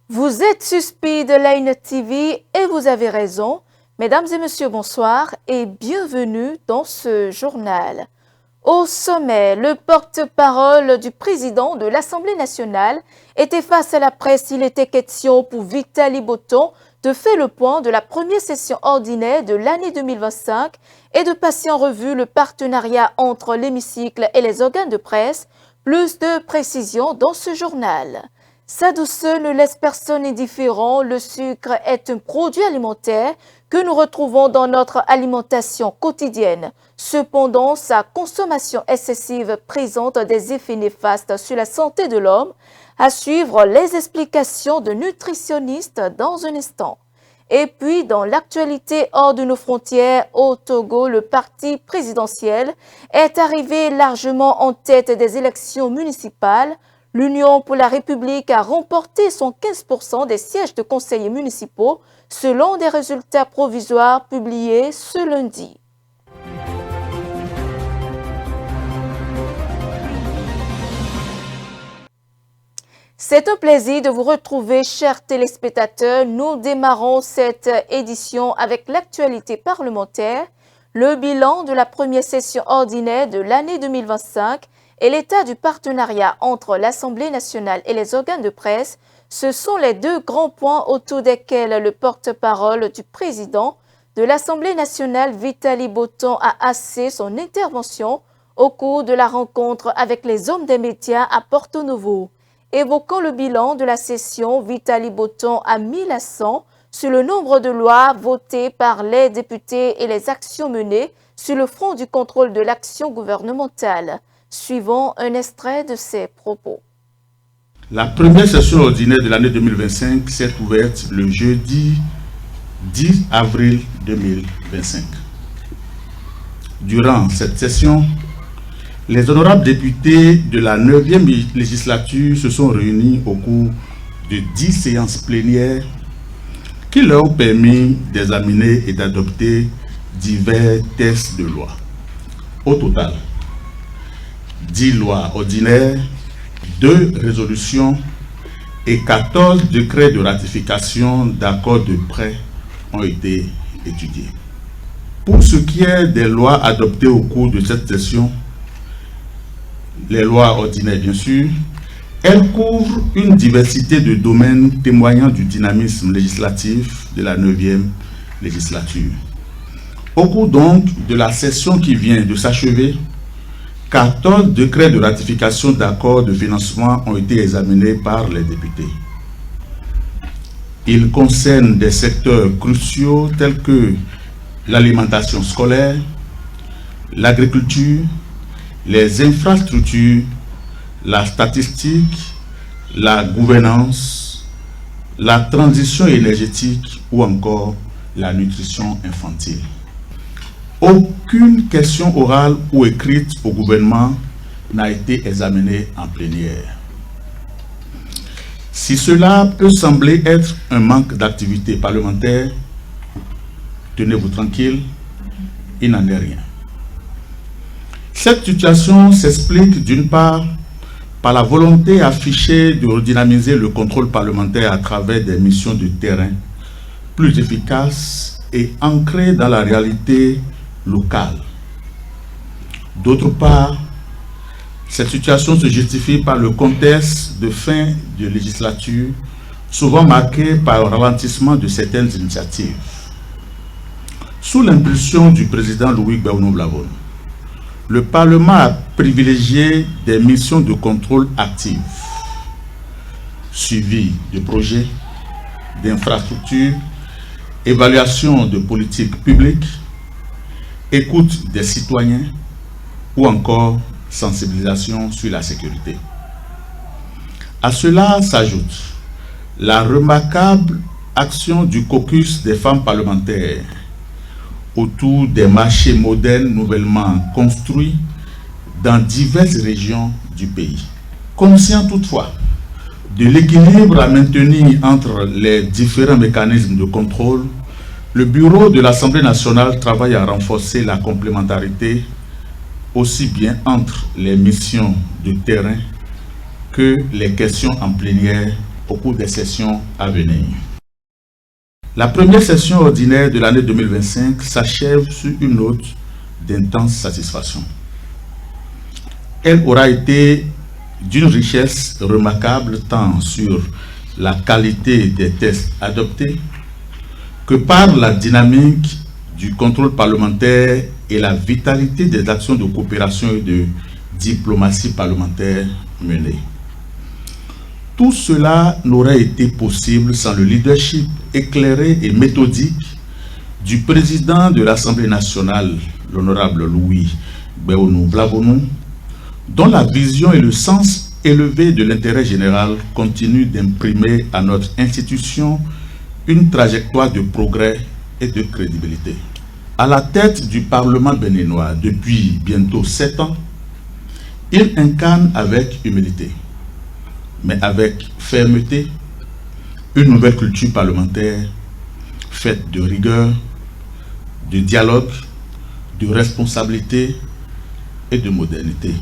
Vous êtes suspect de Line TV et vous avez raison. Mesdames et messieurs, bonsoir et bienvenue dans ce journal. Au sommet, le porte-parole du président de l'Assemblée nationale était face à la presse. Il était question pour Vitali Botton de faire le point de la première session ordinaire de l'année 2025 et de passer en revue le partenariat entre l'hémicycle et les organes de presse. Plus de précisions dans ce journal. Sa douceur ne laisse personne indifférent. Le sucre est un produit alimentaire que nous retrouvons dans notre alimentation quotidienne. Cependant, sa consommation excessive présente des effets néfastes sur la santé de l'homme. À suivre les explications de nutritionnistes dans un instant. Et puis, dans l'actualité hors de nos frontières, au Togo, le parti présidentiel est arrivé largement en tête des élections municipales. L'Union pour la République a remporté son 15% des sièges de conseillers municipaux selon des résultats provisoires publiés ce lundi. C'est un plaisir de vous retrouver, chers téléspectateurs. Nous démarrons cette édition avec l'actualité parlementaire, le bilan de la première session ordinaire de l'année 2025 et l'état du partenariat entre l'Assemblée nationale et les organes de presse. Ce sont les deux grands points autour desquels le porte-parole du président de l'Assemblée nationale, Vitali Botton, a axé son intervention au cours de la rencontre avec les hommes des médias à Porto Novo. Évoquant le bilan de la session, Vitali Botton a mis l'accent sur le nombre de lois votées par les députés et les actions menées sur le front du contrôle de l'action gouvernementale. Suivons un extrait de ses propos. La première session ordinaire de l'année 2025 s'est ouverte le jeudi 10 avril 2025. Durant cette session, les honorables députés de la 9e législature se sont réunis au cours de 10 séances plénières qui leur ont permis d'examiner et d'adopter divers textes de loi. Au total, 10 lois ordinaires, 2 résolutions et 14 décrets de ratification d'accords de prêt ont été étudiés. Pour ce qui est des lois adoptées au cours de cette session, les lois ordinaires bien sûr, elles couvrent une diversité de domaines témoignant du dynamisme législatif de la 9e législature. Au cours donc de la session qui vient de s'achever, 14 décrets de ratification d'accords de financement ont été examinés par les députés. Ils concernent des secteurs cruciaux tels que l'alimentation scolaire, l'agriculture, les infrastructures, la statistique, la gouvernance, la transition énergétique ou encore la nutrition infantile. Aucune question orale ou écrite au gouvernement n'a été examinée en plénière. Si cela peut sembler être un manque d'activité parlementaire, tenez-vous tranquille, il n'en est rien. Cette situation s'explique d'une part par la volonté affichée de redynamiser le contrôle parlementaire à travers des missions de terrain plus efficaces et ancrées dans la réalité locale. D'autre part, cette situation se justifie par le contexte de fin de législature, souvent marqué par un ralentissement de certaines initiatives. Sous l'impulsion du président Louis Gbagbo, le Parlement a privilégié des missions de contrôle actives, suivi de projets, d'infrastructures, évaluation de politiques publiques, écoute des citoyens ou encore sensibilisation sur la sécurité. À cela s'ajoute la remarquable action du caucus des femmes parlementaires autour des marchés modernes nouvellement construits dans diverses régions du pays. Conscient toutefois de l'équilibre à maintenir entre les différents mécanismes de contrôle, le bureau de l'Assemblée nationale travaille à renforcer la complémentarité aussi bien entre les missions de terrain que les questions en plénière au cours des sessions à venir. La première session ordinaire de l'année 2025 s'achève sur une note d'intense satisfaction. Elle aura été d'une richesse remarquable tant sur la qualité des tests adoptés que par la dynamique du contrôle parlementaire et la vitalité des actions de coopération et de diplomatie parlementaire menées. Tout cela n'aurait été possible sans le leadership éclairé et méthodique du président de l'Assemblée nationale, l'honorable Louis Gbéonou-Vlabonou, dont la vision et le sens élevé de l'intérêt général continuent d'imprimer à notre institution une trajectoire de progrès et de crédibilité. À la tête du Parlement béninois depuis bientôt 7 ans, il incarne avec humilité, mais avec fermeté, une nouvelle culture parlementaire faite de rigueur, de dialogue, de responsabilité et de modernité.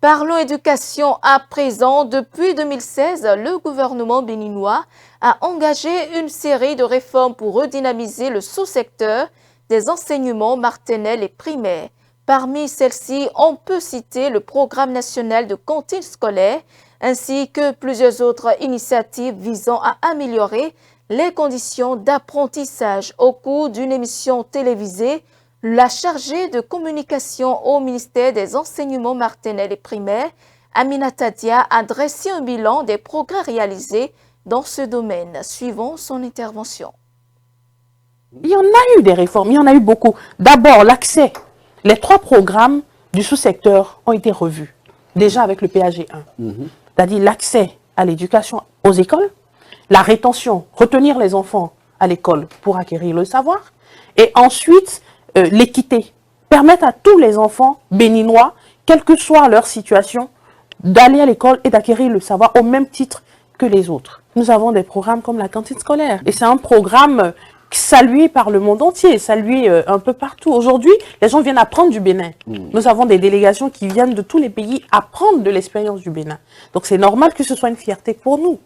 Parlons éducation à présent. Depuis 2016, le gouvernement béninois a engagé une série de réformes pour redynamiser le sous-secteur des enseignements maternels et primaires. Parmi celles-ci, on peut citer le programme national de cantine scolaire ainsi que plusieurs autres initiatives visant à améliorer les conditions d'apprentissage. Au cours d'une émission télévisée, la chargée de communication au ministère des enseignements maternels et primaires, Aminata Dia, a dressé un bilan des progrès réalisés dans ce domaine. Suivons son intervention. Il y en a eu des réformes, il y en a eu beaucoup. D'abord, l'accès. Les 3 programmes du sous-secteur ont été revus, déjà avec le PAG 1. C'est-à-dire l'accès à l'éducation aux écoles, la rétention, retenir les enfants à l'école pour acquérir le savoir, et ensuite l'équité, permettre à tous les enfants béninois, quelle que soit leur situation, d'aller à l'école et d'acquérir le savoir au même titre que les autres. Nous avons des programmes comme la cantine scolaire, et c'est un programme salué par le monde entier, salué un peu partout. Aujourd'hui, les gens viennent apprendre du Bénin. Nous avons des délégations qui viennent de tous les pays apprendre de l'expérience du Bénin. Donc c'est normal que ce soit une fierté pour nous.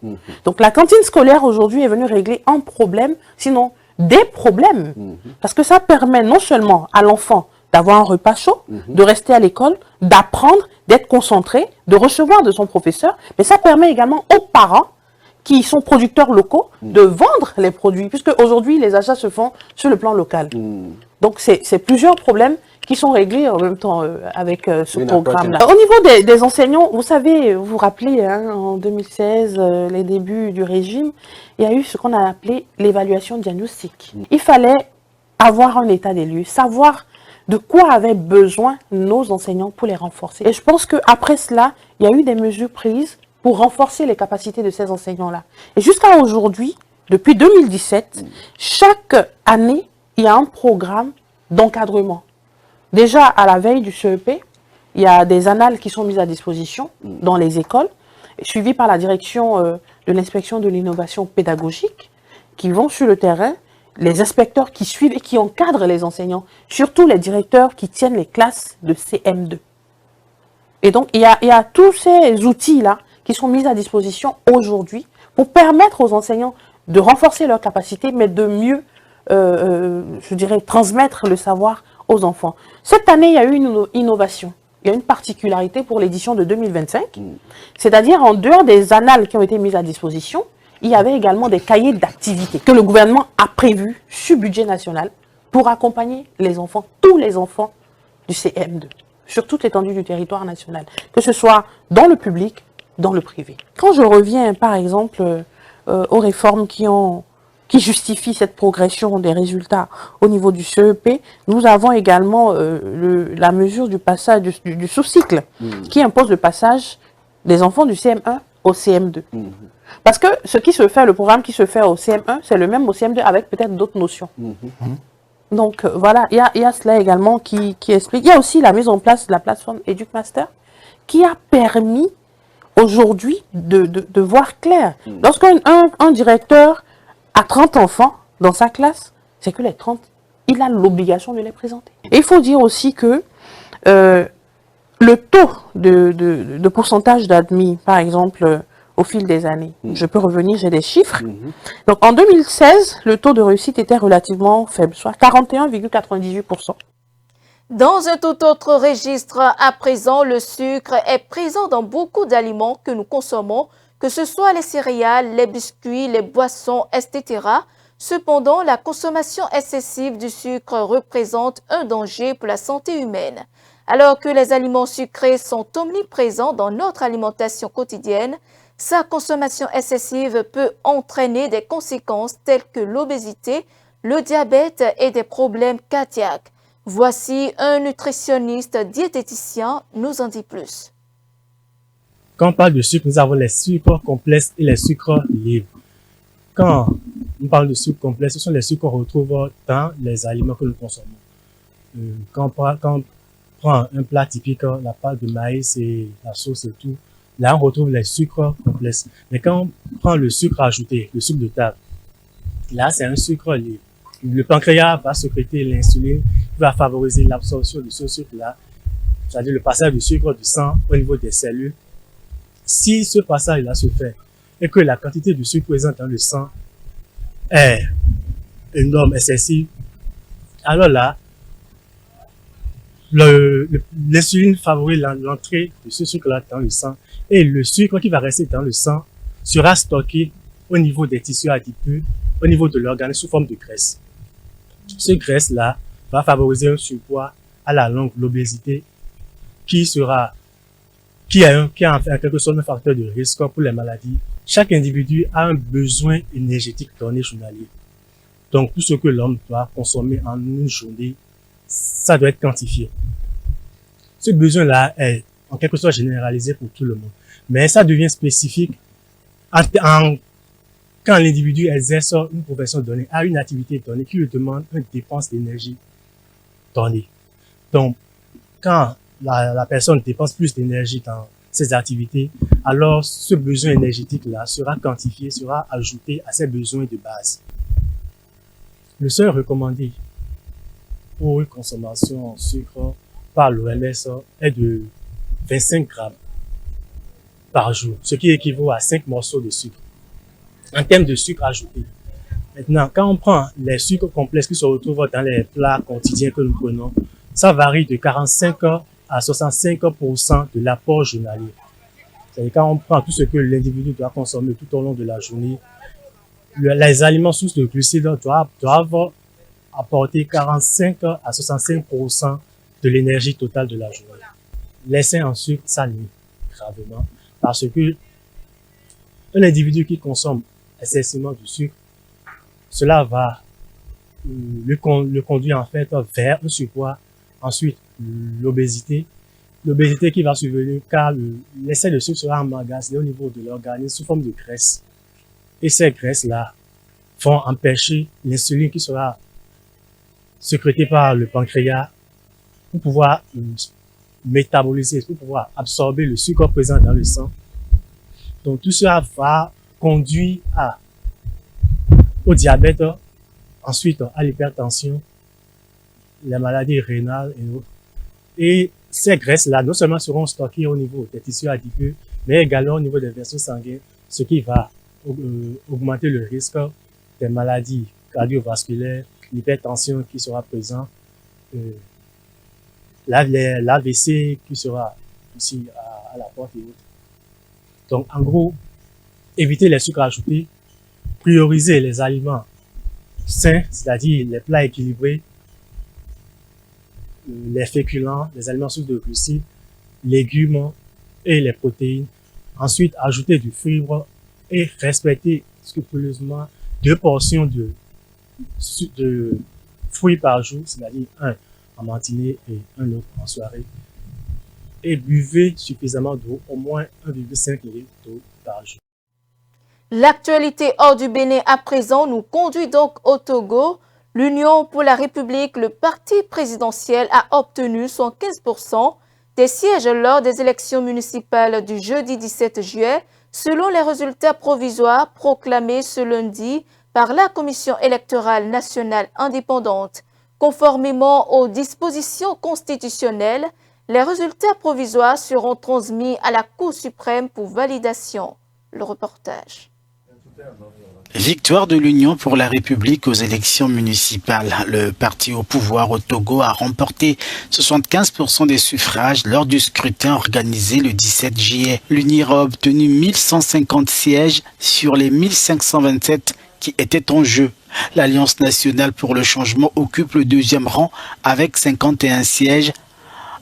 Donc la cantine scolaire aujourd'hui est venue régler un problème, sinon des problèmes. Parce que ça permet non seulement à l'enfant d'avoir un repas chaud, de rester à l'école, d'apprendre, d'être concentré, de recevoir de son professeur, mais ça permet également aux parents qui sont producteurs locaux, de vendre les produits, puisque aujourd'hui les achats se font sur le plan local. Donc c'est plusieurs problèmes qui sont réglés en même temps avec ce programme-là. Au niveau des enseignants, vous savez, vous vous rappelez, hein, en 2016, les débuts du régime, il y a eu ce qu'on a appelé l'évaluation diagnostique. Il fallait avoir un état des lieux, savoir de quoi avaient besoin nos enseignants pour les renforcer. Et je pense qu'après cela, il y a eu des mesures prises pour renforcer les capacités de ces enseignants-là. Et jusqu'à aujourd'hui, depuis 2017, chaque année, il y a un programme d'encadrement. Déjà, à la veille du CEP, il y a des annales qui sont mises à disposition dans les écoles, suivies par la direction de l'inspection de l'innovation pédagogique, qui vont sur le terrain, les inspecteurs qui suivent et qui encadrent les enseignants, surtout les directeurs qui tiennent les classes de CM2. Et donc, il y a tous ces outils-là qui sont mis à disposition aujourd'hui pour permettre aux enseignants de renforcer leurs capacités, mais de mieux, je dirais, transmettre le savoir aux enfants. Cette année, il y a eu une innovation. Il y a une particularité pour l'édition de 2025, c'est-à-dire en dehors des annales qui ont été mises à disposition, il y avait également des cahiers d'activités que le gouvernement a prévus sur budget national pour accompagner les enfants, tous les enfants du CM2, sur toute l'étendue du territoire national, que ce soit dans le public, dans le privé. Quand je reviens, par exemple, aux réformes qui justifient cette progression des résultats au niveau du CEP, nous avons également la mesure du passage du sous-cycle, qui impose le passage des enfants du CM1 au CM2. Parce que ce qui se fait, le programme qui se fait au CM1, c'est le même au CM2 avec peut-être d'autres notions. Donc voilà, il y a cela également qui explique. Il y a aussi la mise en place de la plateforme EducMaster qui a permis aujourd'hui de voir clair. Lorsqu'un directeur a 30 enfants dans sa classe, c'est que les 30, il a l'obligation de les présenter. Et il faut dire aussi que le taux de pourcentage d'admis, par exemple, au fil des années. Je peux revenir, j'ai des chiffres. Donc, en 2016, le taux de réussite était relativement faible, soit 41,98%. Dans un tout autre registre, à présent, le sucre est présent dans beaucoup d'aliments que nous consommons, que ce soit les céréales, les biscuits, les boissons, etc. Cependant, la consommation excessive du sucre représente un danger pour la santé humaine. Alors que les aliments sucrés sont omniprésents dans notre alimentation quotidienne, sa consommation excessive peut entraîner des conséquences telles que l'obésité, le diabète et des problèmes cardiaques. Voici un nutritionniste diététicien nous en dit plus. Quand on parle de sucre, nous avons les sucres complexes et les sucres libres. Quand on parle de sucres complexes, ce sont les sucres qu'on retrouve dans les aliments que nous consommons. Quand on prend un plat typique, la pâte de maïs et la sauce et tout, là on retrouve les sucres complexes. Mais quand on prend le sucre ajouté, le sucre de table, là c'est un sucre libre. Le pancréas va sécréter l'insuline qui va favoriser l'absorption de ce sucre-là, c'est-à-dire le passage du sucre du sang au niveau des cellules. Si ce passage-là se fait et que la quantité de sucre présente dans le sang est énorme, excessive, alors là, l'insuline favorise l'entrée de ce sucre-là dans le sang et le sucre qui va rester dans le sang sera stocké au niveau des tissus adipeux, au niveau de l'organisme sous forme de graisse. Ce graisse-là va favoriser un surpoids, à la longue l'obésité, qui est en quelque sorte un facteur de risque pour les maladies. Chaque individu a un besoin énergétique donné journalier. Donc, tout ce que l'homme doit consommer en une journée, ça doit être quantifié. Ce besoin-là est en quelque sorte généralisé pour tout le monde. Mais ça devient spécifique quand l'individu exerce une profession donnée, a une activité donnée qui lui demande une dépense d'énergie donnée. Donc, quand la personne dépense plus d'énergie dans ses activités, alors ce besoin énergétique-là sera quantifié, sera ajouté à ses besoins de base. Le seuil recommandé pour une consommation en sucre par l'OMS est de 25 grammes par jour, ce qui équivaut à 5 morceaux de sucre en termes de sucre ajouté. Maintenant, quand on prend les sucres complexes qui se retrouvent dans les plats quotidiens que nous prenons, ça varie de 45 à 65% de l'apport journalier. C'est-à-dire quand on prend tout ce que l'individu doit consommer tout au long de la journée, les aliments sources de glucides doivent apporter 45 à 65% de l'énergie totale de la journée. L'excès en sucre, ça nuit gravement parce que un individu qui consomme excessivement du sucre, cela va le conduire en fait vers un surpoids. Ensuite, l'obésité qui va survenir car l'excès de sucre sera emmagasiné au niveau de l'organisme sous forme de graisse. Et ces graisses-là vont empêcher l'insuline qui sera sécrétée par le pancréas pour pouvoir métaboliser, pour pouvoir absorber le sucre présent dans le sang. Donc tout cela va conduire au diabète, ensuite à l'hypertension, les maladies rénales et autres. Et ces graisses-là, non seulement seront stockées au niveau des tissus adipeux, mais également au niveau des vaisseaux sanguins, ce qui va augmenter le risque des maladies cardiovasculaires, l'hypertension qui sera présente, l'AVC qui sera aussi à la porte et autres. Donc, en gros, éviter les sucres ajoutés, prioriser les aliments sains, c'est-à-dire les plats équilibrés, les féculents, les aliments sources de glucides, légumes et les protéines. Ensuite, ajouter du fibre et respecter scrupuleusement 2 portions de fruits par jour, c'est-à-dire un en matinée et un autre en soirée. Et buvez suffisamment d'eau, au moins 1,5 litre d'eau par jour. L'actualité hors du Bénin à présent nous conduit donc au Togo. L'Union pour la République, le parti présidentiel, a obtenu 115% des sièges lors des élections municipales du jeudi 17 juillet, selon les résultats provisoires proclamés ce lundi par la Commission électorale nationale indépendante. Conformément aux dispositions constitutionnelles, les résultats provisoires seront transmis à la Cour suprême pour validation. Le reportage. Victoire de l'Union pour la République aux élections municipales. Le parti au pouvoir au Togo a remporté 75% des suffrages lors du scrutin organisé le 17 juillet. L'UNIR a obtenu 1150 sièges sur les 1527 qui étaient en jeu. L'Alliance nationale pour le changement occupe le deuxième rang avec 51 sièges,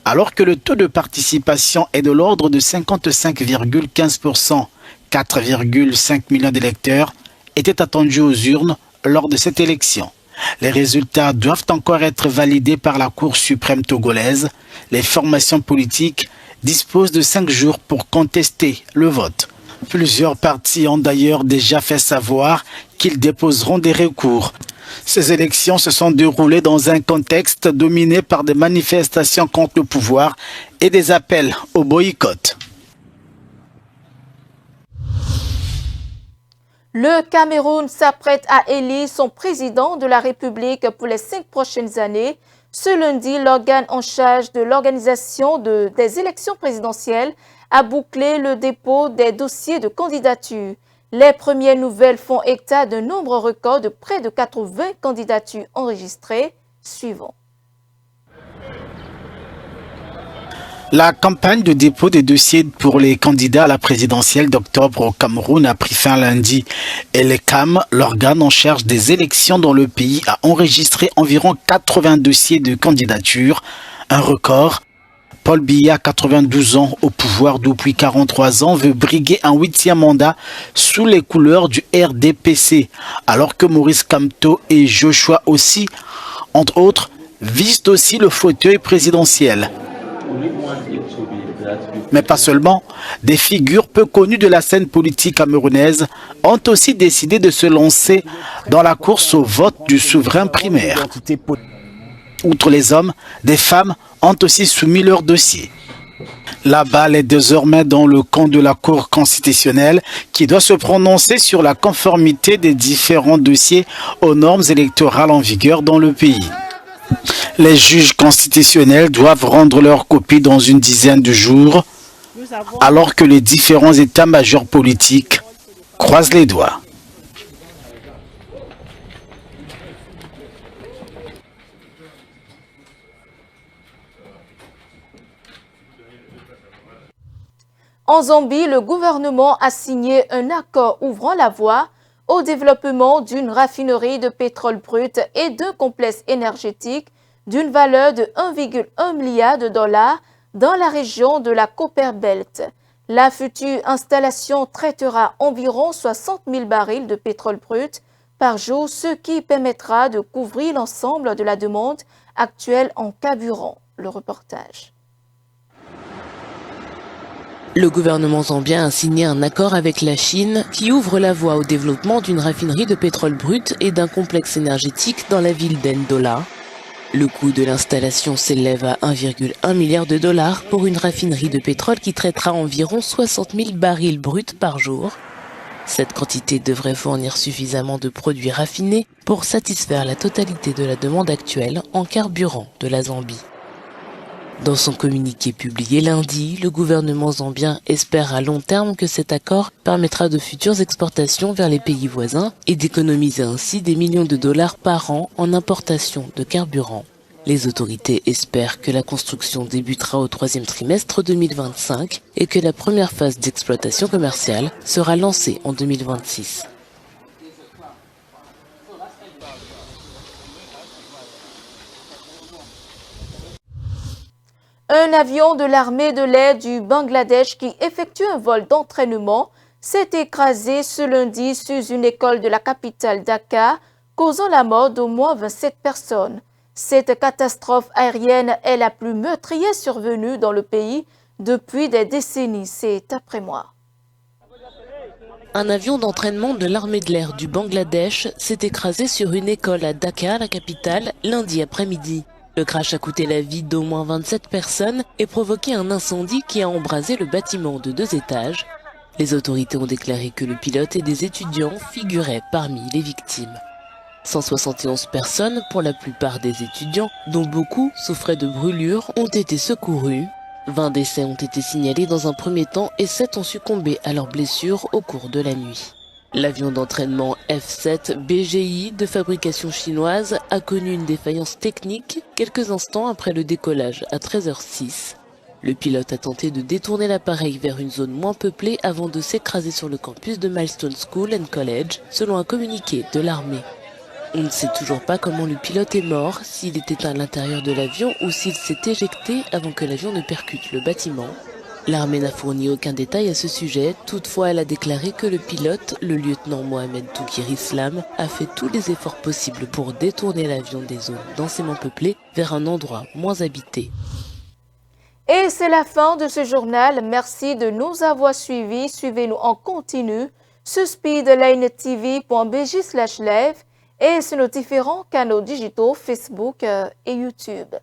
alors que le taux de participation est de l'ordre de 55,15%. 4,5 millions d'électeurs étaient attendus aux urnes lors de cette élection. Les résultats doivent encore être validés par la Cour suprême togolaise. Les formations politiques disposent de 5 jours pour contester le vote. Plusieurs partis ont d'ailleurs déjà fait savoir qu'ils déposeront des recours. Ces élections se sont déroulées dans un contexte dominé par des manifestations contre le pouvoir et des appels au boycott. Le Cameroun s'apprête à élire son président de la République pour les 5 prochaines années. Ce lundi, l'organe en charge de l'organisation des élections présidentielles a bouclé le dépôt des dossiers de candidature. Les premières nouvelles font état d'un nombre record de près de 80 candidatures enregistrées. Suivons. La campagne de dépôt des dossiers pour les candidats à la présidentielle d'octobre au Cameroun a pris fin lundi. Et le CAM, l'organe en charge des élections dans le pays, a enregistré environ 80 dossiers de candidature, un record. Paul Biya, 92 ans, au pouvoir depuis 43 ans, veut briguer un 8e mandat sous les couleurs du RDPC, alors que Maurice Kamto et Joshua aussi, entre autres, visent aussi le fauteuil présidentiel. Mais pas seulement, des figures peu connues de la scène politique camerounaise ont aussi décidé de se lancer dans la course au vote du souverain primaire. Outre les hommes, des femmes ont aussi soumis leur dossier. La balle est désormais dans le camp de la Cour constitutionnelle qui doit se prononcer sur la conformité des différents dossiers aux normes électorales en vigueur dans le pays. Les juges constitutionnels doivent rendre leur copie dans une dizaine de jours, alors que les différents états-majors politiques croisent les doigts. En Zambie, le gouvernement a signé un accord ouvrant la voie au développement d'une raffinerie de pétrole brut et d'un complexe énergétique d'une valeur de 1,1 milliard de dollars dans la région de la Copperbelt. La future installation traitera environ 60 000 barils de pétrole brut par jour, ce qui permettra de couvrir l'ensemble de la demande actuelle en carburant. Le reportage. Le gouvernement zambien a signé un accord avec la Chine qui ouvre la voie au développement d'une raffinerie de pétrole brut et d'un complexe énergétique dans la ville d'Ndola. Le coût de l'installation s'élève à 1,1 milliard de dollars pour une raffinerie de pétrole qui traitera environ 60 000 barils bruts par jour. Cette quantité devrait fournir suffisamment de produits raffinés pour satisfaire la totalité de la demande actuelle en carburant de la Zambie. Dans son communiqué publié lundi, le gouvernement zambien espère à long terme que cet accord permettra de futures exportations vers les pays voisins et d'économiser ainsi des millions de dollars par an en importation de carburant. Les autorités espèrent que la construction débutera au 3e trimestre 2025 et que la première phase d'exploitation commerciale sera lancée en 2026. Un avion de l'armée de l'air du Bangladesh qui effectue un vol d'entraînement s'est écrasé ce lundi sur une école de la capitale Dhaka, causant la mort d'au moins 27 personnes. Cette catastrophe aérienne est la plus meurtrière survenue dans le pays depuis des décennies. C'est après moi. Un avion d'entraînement de l'armée de l'air du Bangladesh s'est écrasé sur une école à Dhaka, la capitale, lundi après-midi. Le crash a coûté la vie d'au moins 27 personnes et provoqué un incendie qui a embrasé le bâtiment de 2 étages. Les autorités ont déclaré que le pilote et des étudiants figuraient parmi les victimes. 171 personnes, pour la plupart des étudiants, dont beaucoup souffraient de brûlures, ont été secourues. 20 décès ont été signalés dans un premier temps et 7 ont succombé à leurs blessures au cours de la nuit. L'avion d'entraînement F-7 BGI de fabrication chinoise a connu une défaillance technique quelques instants après le décollage à 13h06. Le pilote a tenté de détourner l'appareil vers une zone moins peuplée avant de s'écraser sur le campus de Milestone School and College, selon un communiqué de l'armée. On ne sait toujours pas comment le pilote est mort, s'il était à l'intérieur de l'avion ou s'il s'est éjecté avant que l'avion ne percute le bâtiment. L'armée n'a fourni aucun détail à ce sujet, toutefois elle a déclaré que le pilote, le lieutenant Mohamed Toukir Islam, a fait tous les efforts possibles pour détourner l'avion des zones densément peuplées vers un endroit moins habité. Et c'est la fin de ce journal. Merci de nous avoir suivis. Suivez-nous en continu sur speedlinetv.bj/live et sur nos différents canaux digitaux Facebook et YouTube.